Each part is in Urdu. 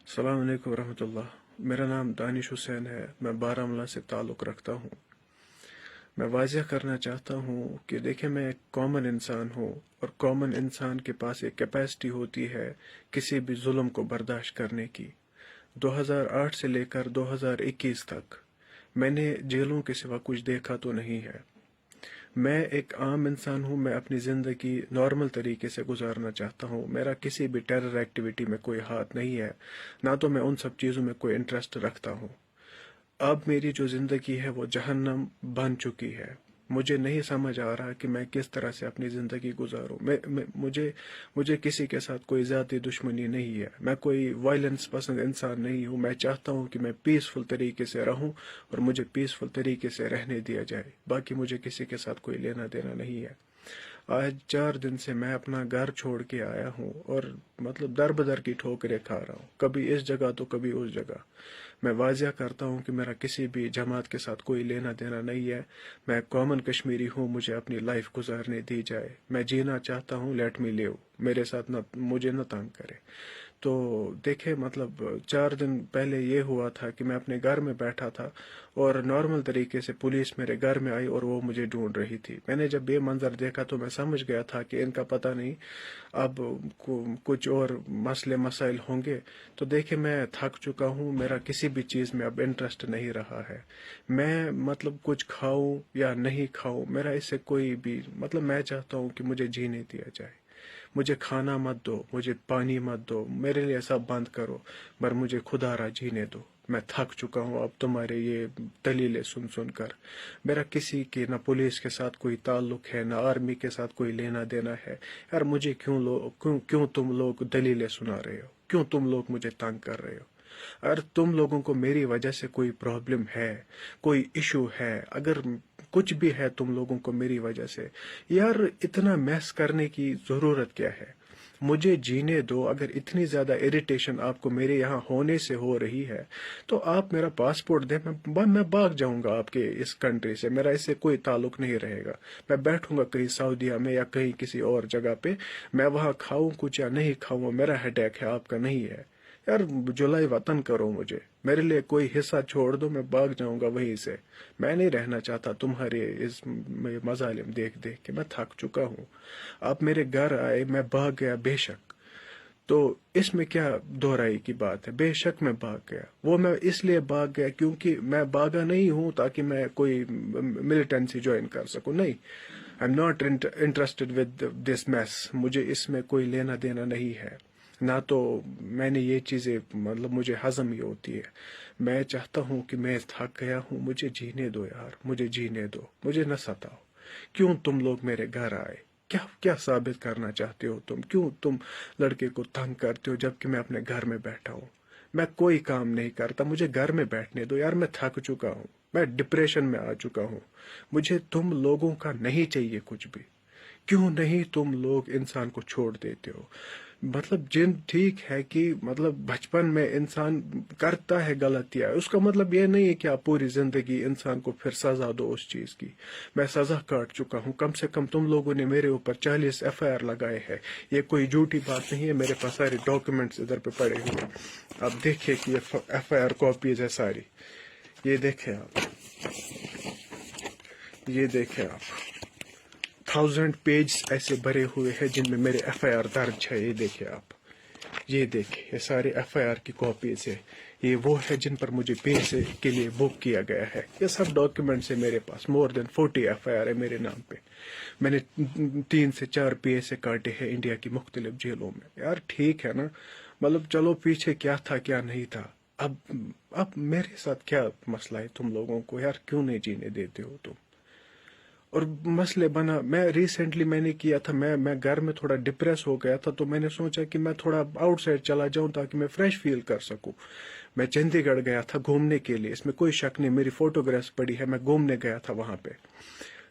السلام علیکم ورحمۃ اللہ۔ میرا نام دانش حسین ہے، میں بارہمولہ سے تعلق رکھتا ہوں۔ میں واضح کرنا چاہتا ہوں کہ دیکھیں، میں ایک کامن انسان ہوں، اور کامن انسان کے پاس ایک کیپیسٹی ہوتی ہے کسی بھی ظلم کو برداشت کرنے کی۔ 2008 سے لے کر 2021 تک میں نے جیلوں کے سوا کچھ دیکھا تو نہیں ہے۔ میں ایک عام انسان ہوں، میں اپنی زندگی نارمل طریقے سے گزارنا چاہتا ہوں۔ میرا کسی بھی ٹیرر ایکٹیویٹی میں کوئی ہاتھ نہیں ہے، نہ تو میں ان سب چیزوں میں کوئی انٹرسٹ رکھتا ہوں۔ اب میری جو زندگی ہے وہ جہنم بن چکی ہے۔ مجھے نہیں سمجھ آ رہا کہ میں کس طرح سے اپنی زندگی گزاروں۔ مجھے کسی کے ساتھ کوئی ذاتی دشمنی نہیں ہے، میں کوئی وائلنس پسند انسان نہیں ہوں۔ میں چاہتا ہوں کہ میں پیسفل طریقے سے رہوں اور مجھے پیسفل طریقے سے رہنے دیا جائے، باقی مجھے کسی کے ساتھ کوئی لینا دینا نہیں ہے۔ آج 4 دن سے میں اپنا گھر چھوڑ کے آیا ہوں، اور در بدر کی ٹھوکریں کھا رہا ہوں، کبھی اس جگہ تو کبھی اس جگہ۔ میں واضح کرتا ہوں کہ میرا کسی بھی جماعت کے ساتھ کوئی لینا دینا نہیں ہے۔ میں کامن کشمیری ہوں، مجھے اپنی لائف گزارنے دی جائے۔ میں جینا چاہتا ہوں، لیٹ می لیو، میرے ساتھ مجھے نہ تنگ کرے۔ تو دیکھیں، 4 دن پہلے یہ ہوا تھا کہ میں اپنے گھر میں بیٹھا تھا، اور نارمل طریقے سے پولیس میرے گھر میں آئی اور وہ مجھے ڈھونڈ رہی تھی۔ میں نے جب یہ منظر دیکھا تو میں سمجھ گیا تھا کہ ان کا پتہ نہیں اب کچھ اور مسائل ہوں گے۔ تو دیکھیں، میں تھک چکا ہوں، میرا کسی بھی چیز میں اب انٹرسٹ نہیں رہا ہے۔ میں کچھ کھاؤں یا نہیں کھاؤں، میرا اس سے کوئی بھی میں چاہتا ہوں کہ مجھے جینے دیا جائے۔ مجھے کھانا مت دو، مجھے پانی مت دو، میرے لیے سب بند کرو، پر مجھے خدا را جینے دو۔ میں تھک چکا ہوں اب تمہارے یہ دلیلیں سن کر۔ میرا کسی کے نہ پولیس کے ساتھ کوئی تعلق ہے، نہ آرمی کے ساتھ کوئی لینا دینا ہے۔ یار مجھے کیوں تم لوگ دلیلیں سنا رہے ہو؟ کیوں تم لوگ مجھے تنگ کر رہے ہو؟ اگر تم لوگوں کو میری وجہ سے کوئی پرابلم ہے، کوئی ایشو ہے، اگر کچھ بھی ہے تم لوگوں کو میری وجہ سے، یار اتنا میس کرنے کی ضرورت کیا ہے؟ مجھے جینے دو۔ اگر اتنی زیادہ اریٹیشن آپ کو میرے یہاں ہونے سے ہو رہی ہے تو آپ میرا پاسپورٹ دیں، میں بھاگ جاؤں گا آپ کے اس کنٹری سے، میرا اس سے کوئی تعلق نہیں رہے گا۔ میں بیٹھوں گا کہیں سعودیہ میں یا کہیں کسی اور جگہ پہ، میں وہاں کھاؤں کچھ یا نہیں کھاؤں، میرا ہیڈیک ہے، آپ کا نہیں ہے۔ یار جلائی وطن کرو، مجھے میرے لیے کوئی حصہ چھوڑ دو، میں بھاگ جاؤں گا وہیں سے۔ میں نہیں رہنا چاہتا تمہارے اس مظالم دیکھ کے، میں تھک چکا ہوں۔ آپ میرے گھر آئے، میں بھاگ گیا، بے شک، تو اس میں کیا دہرائی کی بات ہے؟ بے شک میں بھاگ گیا، وہ میں اس لیے بھاگ گیا کیونکہ میں بھاگا نہیں ہوں تاکہ میں کوئی ملیٹنسی جوائن کر سکوں، نہیں۔ I am not interested with this mass, مجھے اس میں کوئی لینا دینا نہیں ہے، نہ تو میں نے یہ چیزیں مجھے ہضم ہی ہوتی ہے۔ میں چاہتا ہوں کہ میں تھک گیا ہوں، مجھے جینے دو یار، مجھے جینے دو، مجھے نہ ستاؤ۔ کیوں تم لوگ میرے گھر آئے؟ کیا ثابت کرنا چاہتے ہو تم؟ کیوں تم لڑکے کو تنگ کرتے ہو جبکہ میں اپنے گھر میں بیٹھا ہوں؟ میں کوئی کام نہیں کرتا، مجھے گھر میں بیٹھنے دو یار، میں تھک چکا ہوں، میں ڈپریشن میں آ چکا ہوں۔ مجھے تم لوگوں کا نہیں چاہیے کچھ بھی۔ کیوں نہیں تم لوگ انسان کو چھوڑ دیتے ہو؟ ٹھیک ہے کہ بچپن میں انسان کرتا ہے غلطیاں، اس کا یہ نہیں ہے کہ آپ پوری زندگی انسان کو پھر سزا دو اس چیز کی۔ میں سزا کاٹ چکا ہوں، کم سے کم تم لوگوں نے میرے اوپر 40 FIR لگائے ہیں، یہ کوئی جھوٹی بات نہیں ہے، میرے پاس سارے ڈاکیومنٹس ادھر پہ پڑے ہوئے ہیں۔ آپ دیکھیں کہ یہ FIR کاپیز ہے ساری، یہ دیکھیں آپ، یہ دیکھیں آپ، 1000 پیج ایسے بھرے ہوئے ہیں جن میں میرے FIR درج ہے۔ یہ دیکھیں آپ، یہ دیکھیں، یہ سارے FIR کی کاپیز ہے، یہ وہ ہے جن پر مجھے پیسے کے لیے بک کیا گیا ہے۔ یہ سب ڈاکیومنٹس ہے میرے پاس، مور دین 40 FIR ہے میرے نام پہ۔ میں نے 3 سے 4 PSA کاٹے ہیں انڈیا کی مختلف جیلوں میں۔ یار ٹھیک ہے نا، چلو پیچھے کیا تھا کیا نہیں تھا، اب میرے ساتھ کیا مسئلہ ہے تم لوگوں کو؟ یار کیوں نہیں جینے دیتے ہو تم؟ اور مسئلے بنا، میں ریسنٹلی میں نے کیا تھا، میں گھر میں تھوڑا ڈپریس ہو گیا تھا، تو میں نے سوچا کہ میں تھوڑا آؤٹ سائڈ چلا جاؤں تاکہ میں فریش فیل کر سکوں۔ میں چندی گڑھ گیا تھا گھومنے کے لیے، اس میں کوئی شک نہیں، میری فوٹوگرافس پڑی ہے، میں گھومنے گیا تھا وہاں پہ۔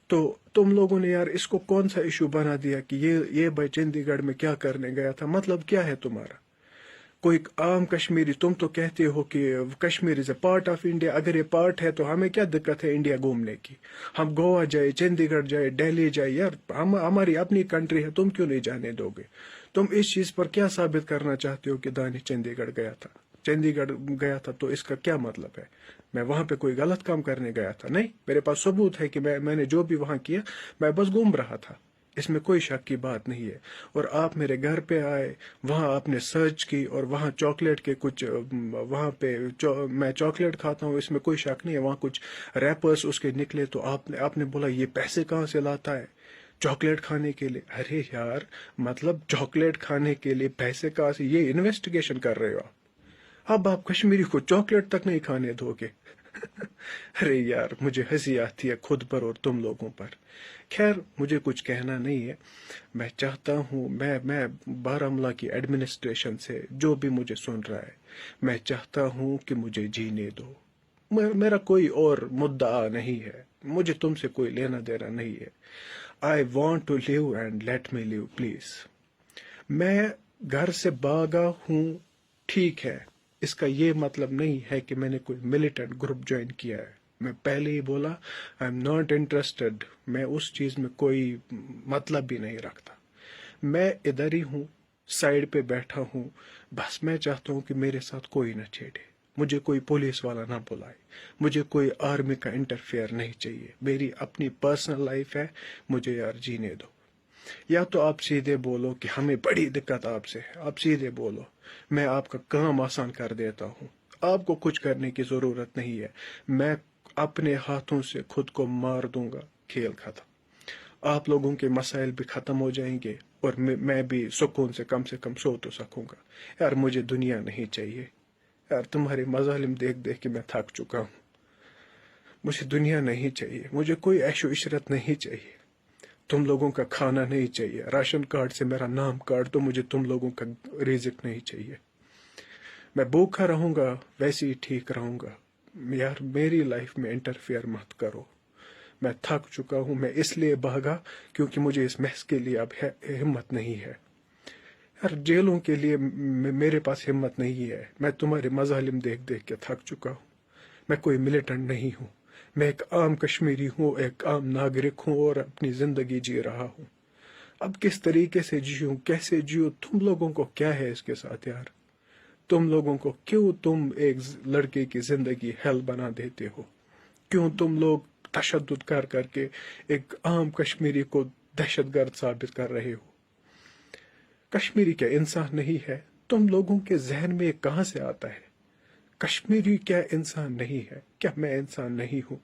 تو تم لوگوں نے یار اس کو کون سا ایشو بنا دیا کہ یہ بھائی چندی گڑھ میں کیا کرنے گیا تھا؟ کیا ہے تمہارا؟ کوئی عام کشمیری، تم تو کہتے ہو کہ کشمیر از اے پارٹ آف انڈیا، اگر یہ پارٹ ہے تو ہمیں کیا دقت ہے انڈیا گھومنے کی؟ ہم گوا جائے، چندی گڑھ جائے، دہلی جائے، یار ہماری اپنی کنٹری ہے، تم کیوں نہیں جانے دو گے؟ تم اس چیز پر کیا ثابت کرنا چاہتے ہو کہ دانش چندی گڑھ گیا تھا؟ چندی گڑھ گیا تھا تو اس کا کیا مطلب ہے؟ میں وہاں پہ کوئی غلط کام کرنے گیا تھا؟ نہیں، میرے پاس ثبوت ہے کہ میں نے جو بھی وہاں کیا میں بس گھوم رہا تھا، اس میں کوئی شک کی بات نہیں ہے۔ اور آپ میرے گھر پہ آئے، وہاں آپ نے سرچ کی اور وہاں چاکلیٹ کے کچھ وہاں پہ میں چاکلیٹ کھاتا ہوں، اس میں کوئی شک نہیں ہے، وہاں کچھ ریپرز اس کے نکلے تو آپ نے بولا یہ پیسے کہاں سے لاتا ہے چاکلیٹ کھانے کے لیے؟ ارے یار، مطلب چاکلیٹ کھانے کے لیے پیسے کہاں سے؟ یہ انویسٹیگیشن کر رہے ہو اب آپ کشمیری کو چاکلیٹ تک نہیں کھانے دو گے؟ ارے یار، مجھے ہنسی آتی ہے خود پر اور تم لوگوں پر۔ خیر، مجھے کچھ کہنا نہیں ہے، میں چاہتا ہوں میں بارہمولہ کی ایڈمنسٹریشن سے جو بھی مجھے سن رہا ہے، میں چاہتا ہوں کہ مجھے جینے دو۔ میرا کوئی اور مدعا نہیں ہے، مجھے تم سے کوئی لینا دینا نہیں ہے۔ I want to leave and let me leave please. میں گھر سے بھاگا ہوں، ٹھیک ہے، اس کا یہ مطلب نہیں ہے کہ میں نے کوئی ملیٹنٹ گروپ جوائن کیا ہے۔ میں پہلے ہی بولا آئی ایم ناٹ انٹرسٹڈ، میں اس چیز میں کوئی مطلب بھی نہیں رکھتا۔ میں ادھر ہی ہوں، سائڈ پہ بیٹھا ہوں، بس میں چاہتا ہوں کہ میرے ساتھ کوئی نہ چھیڑے، مجھے کوئی پولیس والا نہ بلائے، مجھے کوئی آرمی کا انٹرفیئر نہیں چاہیے، میری اپنی پرسنل لائف ہے، مجھے یار جینے دو۔ یا تو آپ سیدھے بولو کہ ہمیں بڑی دقت آپ سے ہے، آپ سیدھے بولو، میں آپ کا کام آسان کر دیتا ہوں، آپ کو کچھ کرنے کی ضرورت نہیں ہے، میں اپنے ہاتھوں سے خود کو مار دوں گا، کھیل ختم، آپ لوگوں کے مسائل بھی ختم ہو جائیں گے اور میں بھی سکون سے کم سو تو سکوں گا۔ یار مجھے دنیا نہیں چاہیے، یار تمہارے مظالم دیکھ دیکھ کے میں تھک چکا ہوں، مجھے دنیا نہیں چاہیے، مجھے کوئی عیش و عشرت نہیں چاہیے، تم لوگوں کا کھانا نہیں چاہیے، راشن کارڈ سے میرا نام کاٹ تو مجھے تم لوگوں کا رزق نہیں چاہیے، میں بھوکا رہوں گا ویسے ہی ٹھیک رہوں گا، یار میری لائف میں انٹرفیئر مت کرو، میں تھک چکا ہوں، میں اس لیے بھاگا کیونکہ مجھے اس محض کے لیے اب ہمت نہیں ہے، یار جیلوں کے لیے میرے پاس ہمت نہیں ہے، میں تمہارے مظالم دیکھ دیکھ کے تھک چکا ہوں، میں کوئی ملیٹنٹ نہیں ہوں، میں ایک عام کشمیری ہوں، ایک عام ناگرک ہوں اور اپنی زندگی جی رہا ہوں، اب کس طریقے سے جیوں، کیسے جیوں، تم لوگوں کو کیا ہے اس کے ساتھ یار؟ تم لوگوں کو کیوں تم ایک لڑکے کی زندگی ہیل بنا دیتے ہو؟ کیوں تم لوگ تشدد کر کر کے ایک عام کشمیری کو دہشت گرد ثابت کر رہے ہو؟ کشمیری کیا انسان نہیں ہے؟ تم لوگوں کے ذہن میں یہ کہاں سے آتا ہے؟ کشمیری کیا انسان نہیں ہے؟ کیا میں انسان نہیں ہوں؟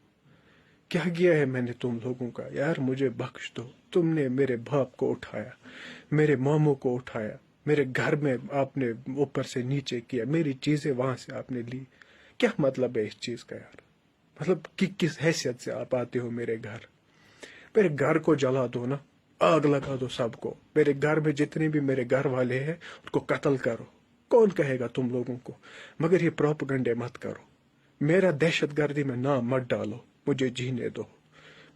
کیا کیا ہے میں نے تم لوگوں کا؟ یار مجھے بخش دو، تم نے میرے باپ کو اٹھایا، میرے ماموں کو اٹھایا، میرے گھر میں آپ نے اوپر سے نیچے کیا، میری چیزیں وہاں سے آپ نے لی، کیا مطلب ہے اس چیز کا یار؟ مطلب کہ کس حیثیت سے آپ آتے ہو میرے گھر؟ میرے گھر کو جلا دو نا، آگ لگا دو سب کو، میرے گھر میں جتنے بھی میرے گھر والے ہیں ان کو قتل کرو، کون کہے گا تم لوگوں کو؟ مگر یہ پروپیگنڈے مت کرو، میرا دہشت گردی میں نام مت ڈالو، مجھے جینے دو۔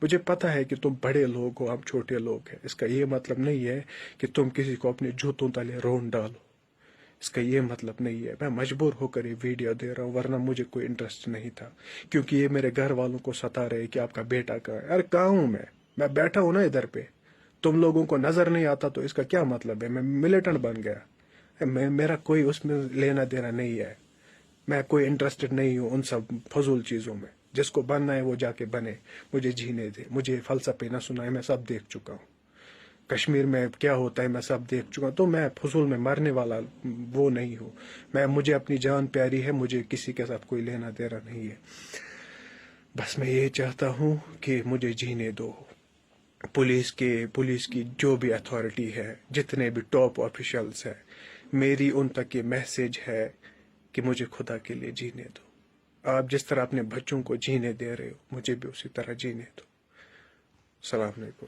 مجھے پتا ہے کہ تم بڑے لوگ ہو، ہم چھوٹے لوگ ہیں، اس کا یہ مطلب نہیں ہے کہ تم کسی کو اپنے جوتوں تلے رون ڈالو، اس کا یہ مطلب نہیں ہے۔ میں مجبور ہو کر یہ ویڈیو دے رہا ہوں، ورنہ مجھے کوئی انٹرسٹ نہیں تھا، کیونکہ یہ میرے گھر والوں کو ستا رہے کہ آپ کا بیٹا کہاں ہے۔ ارے کہاں ہوں میں بیٹھا ہوں نا ادھر پہ، تم لوگوں کو نظر نہیں آتا تو اس کا کیا مطلب ہے میں ملیٹنٹ بن گیا؟ میرا کوئی اس میں لینا دینا نہیں ہے، میں کوئی انٹرسٹڈ نہیں ہوں ان سب فضول چیزوں میں، جس کو بننا ہے وہ جا کے بنے، مجھے جینے دے، مجھے فلسفے نہ سنائے، میں سب دیکھ چکا ہوں، کشمیر میں کیا ہوتا ہے میں سب دیکھ چکا ہوں، تو میں فضول میں مرنے والا وہ نہیں ہوں، مجھے اپنی جان پیاری ہے، مجھے کسی کے ساتھ کوئی لینا دینا نہیں ہے، بس میں یہ چاہتا ہوں کہ مجھے جینے دو۔ پولیس کی جو بھی اتھارٹی ہے، جتنے بھی ٹاپ آفیشلز ہیں، میری ان تک یہ میسیج ہے کہ مجھے خدا کے لیے جینے دو، آپ جس طرح اپنے بچوں کو جینے دے رہے ہو مجھے بھی اسی طرح جینے دو۔ السلام علیکم۔